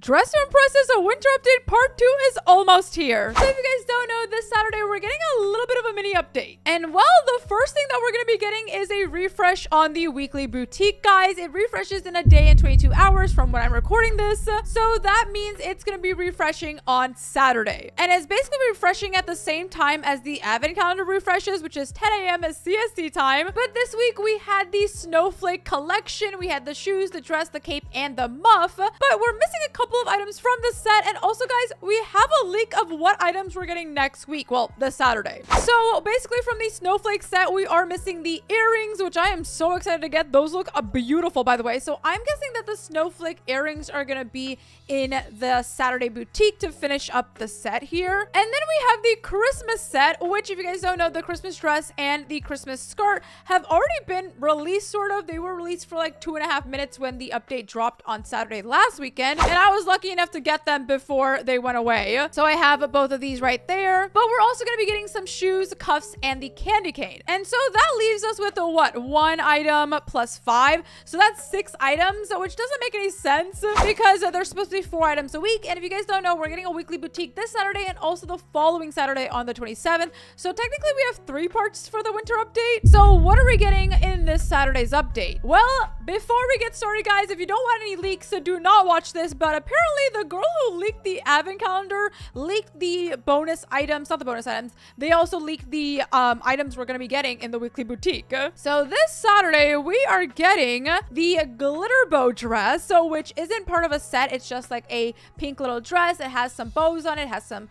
Dress to Impress is a winter update part 2 is almost here. So if you guys don't know, this Saturday we're getting a little bit of a mini update. And well, the first thing that we're going to be getting is a refresh on the weekly boutique, guys. It refreshes in a day and 22 hours from when I'm recording this. So that means it's going to be refreshing on Saturday. And it's basically refreshing at the same time as the advent calendar refreshes, which is 10 a.m. as CST time. But this week we had the snowflake collection. We had the shoes, the dress, the cape, and the muff. But we're missing a couple of items from the set. And also, guys, we have a leak of what items we're getting next week. Well, this Saturday. So basically from the snowflake set, we are missing the earrings, which I am so excited to get. Those look beautiful, by the way. So I'm guessing that the snowflake earrings are going to be in the Saturday boutique to finish up the set here. And then we have the Christmas set, which if you guys don't know, the Christmas dress and the Christmas skirt have already been released, sort of. They were released for like 2.5 minutes when the update dropped on Saturday last weekend. And I was lucky enough to get them before they went away. So I have both of these right there. But we're also going to be getting some shoes, cuffs, and the candy cane. And so that leaves us with a what? 1 item plus 5. So that's 6 items, which doesn't make any sense because there's supposed to be 4 items a week. And if you guys don't know, we're getting a weekly boutique this Saturday and also the following Saturday on the 27th. So technically we have 3 parts for the winter update. So what are we getting in this Saturday's update? Well, before we get started, guys, if you don't want any leaks, so do not watch this. But apparently the girl who leaked the advent calendar leaked the bonus items, not the bonus items. They also leaked the items we're going to be getting in the weekly boutique. So this Saturday we are getting the glitter bow dress, so which isn't part of a set. It's just like a pink little dress. It has some bows on it, has some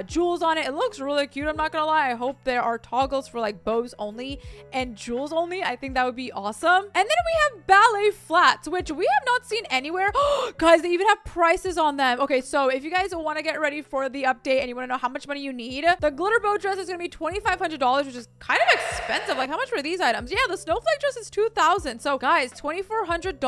jewels on it. It looks really cute, I'm not gonna lie. I hope there are toggles for like bows only and jewels only. I think that would be awesome. And then we have ballet flats, which we have not seen anywhere. Guys, they even have prices on them. Okay, so if you guys want to get ready for the update and you want to know how much money you need, the glitter bow dress is gonna be $2,500, which is kind of expensive. Like, how much were these items? Yeah, the snowflake dress is $2,000. So guys, $2,400,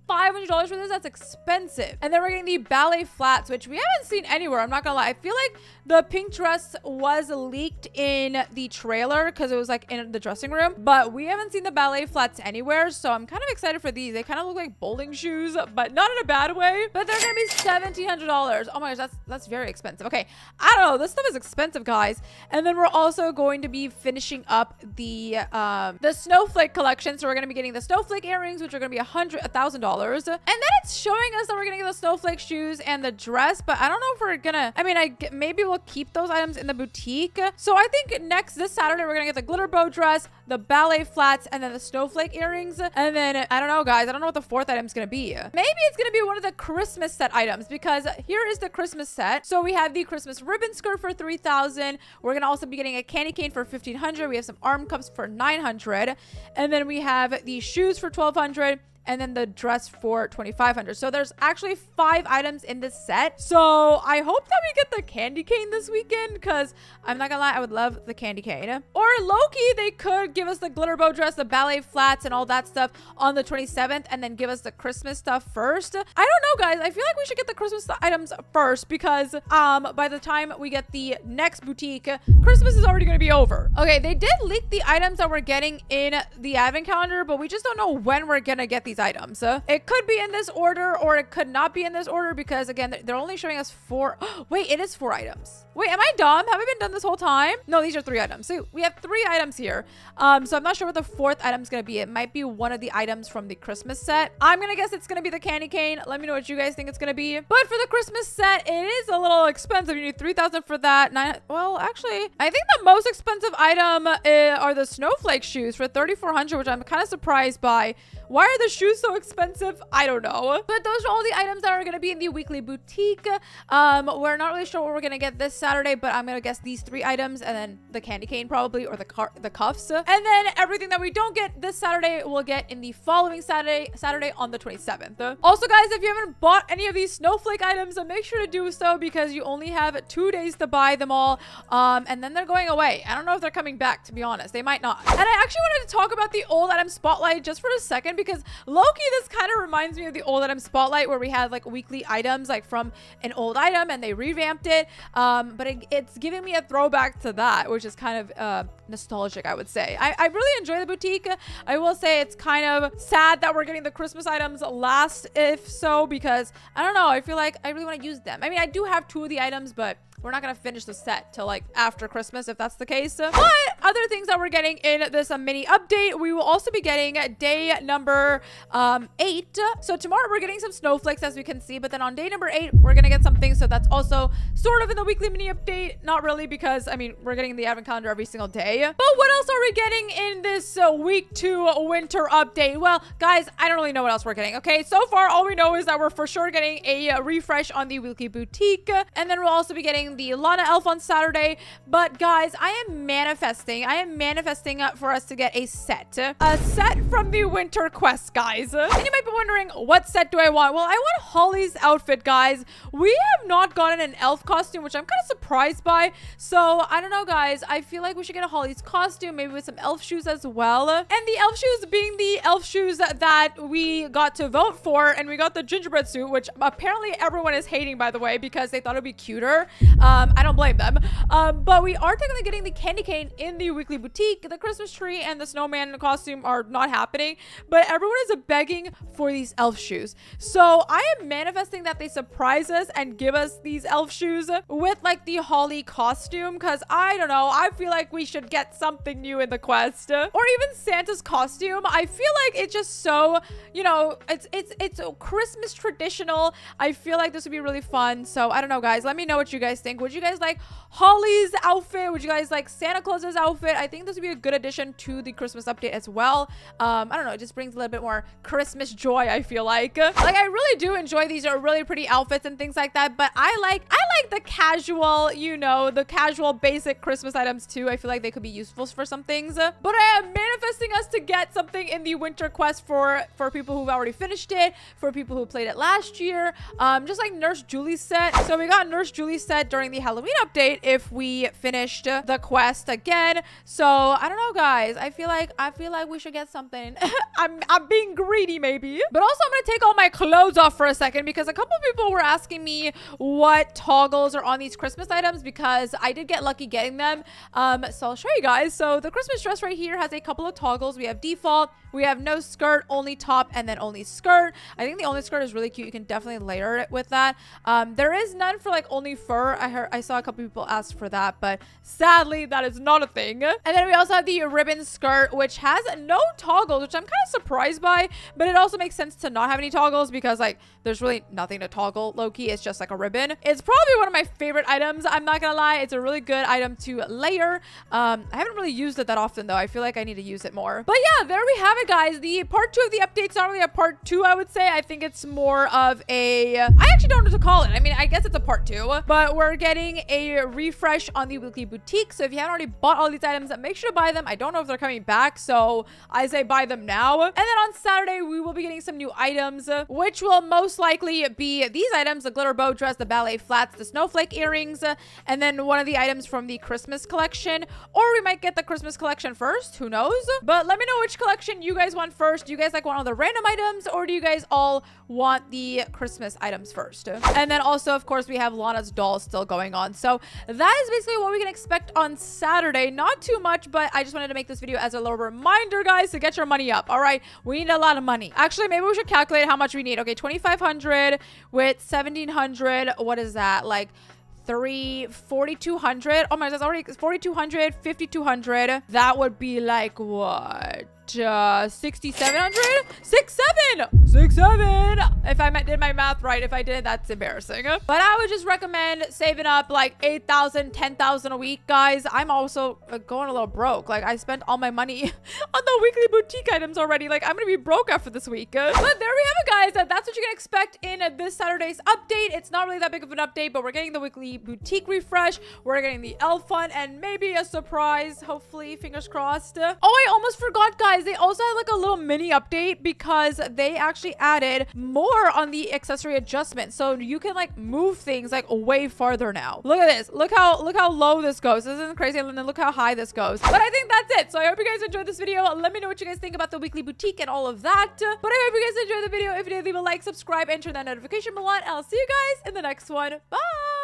$500 for this. That's expensive. And then we're getting the ballet flats, which we haven't seen anywhere. I'm not gonna lie. I feel like the pink dress was leaked in the trailer because it was like in the dressing room, but we haven't seen the ballet flats anywhere. So I'm kind of excited for these. They kind of look like bowling shoes, but not in a bad way. But they're gonna be $1,700. Oh my gosh, that's very expensive. Okay, I don't know. This stuff is expensive, guys. And then we're also going to be finishing up the snowflake collection. So we're gonna be getting the snowflake earrings, which are gonna be $1,000. And then it's showing us that we're gonna get the snowflake shoes and the dress, but I don't know if we're gonna, I mean, maybe we'll keep those items in the boutique. So I think this Saturday, we're gonna get the glitter bow dress, the ballet flats, and then the snowflake earrings. And then, I don't know, guys, I don't know what the 4th item is gonna be. Maybe it's gonna be one of the Christmas set items, because here is the Christmas set. So we have the Christmas ribbon skirt for $3,000. We're gonna also be getting a candy cane for $1,500. We have some arm cuffs for $900. And then we have the shoes for $1,200. And then the dress for $2,500. So there's actually 5 items in this set. So I hope that we get the candy cane this weekend, because I'm not gonna lie, I would love the candy cane. Or low-key, they could give us the glitter bow dress, the ballet flats, and all that stuff on the 27th, and then give us the Christmas stuff first. I don't know, guys. I feel like we should get the Christmas items first, because by the time we get the next boutique, Christmas is already gonna be over. Okay, they did leak the items that we're getting in the advent calendar, but we just don't know when we're gonna get these items. It could be in this order or it could not be in this order, because again, they're only showing us 4. Wait, it is 4 items. Wait, am I dumb? Have I been done this whole time? No, these are 3 items. So we have 3 items here. So I'm not sure what the 4th item is going to be. It might be one of the items from the Christmas set. I'm going to guess it's going to be the candy cane. Let me know what you guys think it's going to be. But for the Christmas set, it is a little expensive. You need $3,000 for that. Well, actually, I think the most expensive item are the snowflake shoes for $3,400, which I'm kind of surprised by. Why are the shoes so expensive? I don't know. But those are all the items that are going to be in the weekly boutique. We're not really sure what we're going to get this Saturday, but I'm going to guess these 3 items, and then the candy cane probably, or the cuffs. And then everything that we don't get this Saturday, we'll get in the following Saturday on the 27th. Also, guys, if you haven't bought any of these snowflake items, make sure to do so, because you only have 2 days to buy them all. And then they're going away. I don't know if they're coming back, to be honest. They might not. And I actually wanted to talk about the old item spotlight just for a second, because Low-key, this kind of reminds me of the old item spotlight where we had like weekly items like from an old item and they revamped it. But it's giving me a throwback to that, which is kind of nostalgic, I would say. I really enjoy the boutique. I will say it's kind of sad that we're getting the Christmas items last, if so, because I don't know, I feel like I really want to use them. I mean, I do have 2 of the items, but we're not gonna finish the set till like after Christmas if that's the case. But other things that we're getting in this mini update, we will also be getting day number 8. So tomorrow we're getting some snowflakes, as we can see, but then on day number 8 we're gonna get something. So that's also sort of in the weekly mini update. Not really, because I mean we're getting the advent calendar every single day. But what else are we getting in this week 2 winter update? Well, guys, I don't really know what else we're getting. Okay, so far all we know is that we're for sure getting a refresh on the weekly boutique, and then we'll also be getting the Lana elf on Saturday. But guys, I am manifesting for us to get a set from the winter quest, guys. And you might be wondering, what set do I want? Well, I want Holly's outfit, guys. We have not gotten an elf costume, which I'm kind of surprised by. So I don't know, guys, I feel like we should get a Holly's costume, maybe with some elf shoes as well. And the elf shoes being the elf shoes that we got to vote for, and we got the gingerbread suit, which apparently everyone is hating, by the way, because they thought it'd be cuter. I don't blame them. But we are technically getting the candy cane in the weekly boutique. The Christmas tree and the snowman costume are not happening, but everyone is begging for these elf shoes. So I am manifesting that they surprise us and give us these elf shoes with like the Holly costume, because I don't know, I feel like we should get something new in the quest, or even Santa's costume. I feel like it's just so, you know, it's Christmas traditional. I feel like this would be really fun. So I don't know, guys, let me know what you guys think. Would you guys like Holly's outfit? Would you guys like Santa Claus's outfit? I think this would be a good addition to the Christmas update as well. I don't know, it just brings a little bit more Christmas joy, I feel like. I really do enjoy these are really pretty outfits and things like that, but I like the casual, you know, the casual basic Christmas items too. I feel like they could be useful for some things. But I am manifesting us to get something in the winter quest for people who've already finished it, for people who played it last year. Just like Nurse Julie's set. So we got Nurse Julie's set during the Halloween update if we finished the quest again. So I don't know, guys, I feel like we should get something. I'm being greedy maybe. But also I'm gonna take all my clothes off for a second, because a couple people were asking me what toggles are on these Christmas items, because I did get lucky getting them. So I'll show you guys. So the Christmas dress right here has a couple of toggles. We have default, we have no skirt, only top, and then only skirt. I think the only skirt is really cute. You can definitely layer it with that. There is none for like only fur. I saw a couple people ask for that, but sadly that is not a thing. And then we also have the ribbon skirt, which has no toggles, which I'm kind of surprised by, but it also makes sense to not have any toggles, because like there's really nothing to toggle, low-key. It's just like a ribbon. It's probably one of my favorite items, I'm not gonna lie. It's a really good item to layer. I haven't really used it that often though. I feel like I need to use it more. But yeah, there we have it, guys. The part 2 of the update's not really a part 2, I would say. I think it's more of a, I actually don't know what to call it. I mean, I guess it's a part 2, but we're getting a refresh on the weekly boutique. So if you haven't already bought all these items, make sure to buy them. I don't know if they're coming back, so I say buy them now. And then on Saturday, we will be getting some new items, which will most likely be these items: the glitter bow dress, the ballet flats, the snowflake earrings, and then one of the items from the Christmas collection. Or we might get the Christmas collection first, who knows? But let me know which collection you guys want first. Do you guys like want all the random items, or do you guys all want the Christmas items first? And then also, of course, we have Lana's doll still going on. So that is basically what we can expect on Saturday. Not too much, but I just wanted to make this video as a little reminder, guys, to get your money up. All right, we need a lot of money. Actually, maybe we should calculate how much we need. Okay, 2,500 with 1,700. What is that? Like 4,200. Oh my god, that's already 4,200, 5,200. That would be like what? 6,700? 6,700. If I did my math right. If I did, that's embarrassing. But I would just recommend saving up like 8,000, 10,000 a week, guys. I'm also going a little broke. Like I spent all my money on the weekly boutique items already. Like I'm gonna be broke after this week. But there we have it, guys. That's what you can expect in this Saturday's update. It's not really that big of an update, but we're getting the weekly boutique refresh. We're getting the elf fun and maybe a surprise. Hopefully, fingers crossed. Oh, I almost forgot, guys. guys, they also had like a little mini update because they actually added more on the accessory adjustment. So you can like move things like way farther now. Look at this. Look how low this goes. This isn't crazy. And then look how high this goes. But I think that's it. So I hope you guys enjoyed this video. Let me know what you guys think about the weekly boutique and all of that. But I hope you guys enjoyed the video. If you did, leave a like, subscribe, and turn that notification bell on. And I'll see you guys in the next one. Bye.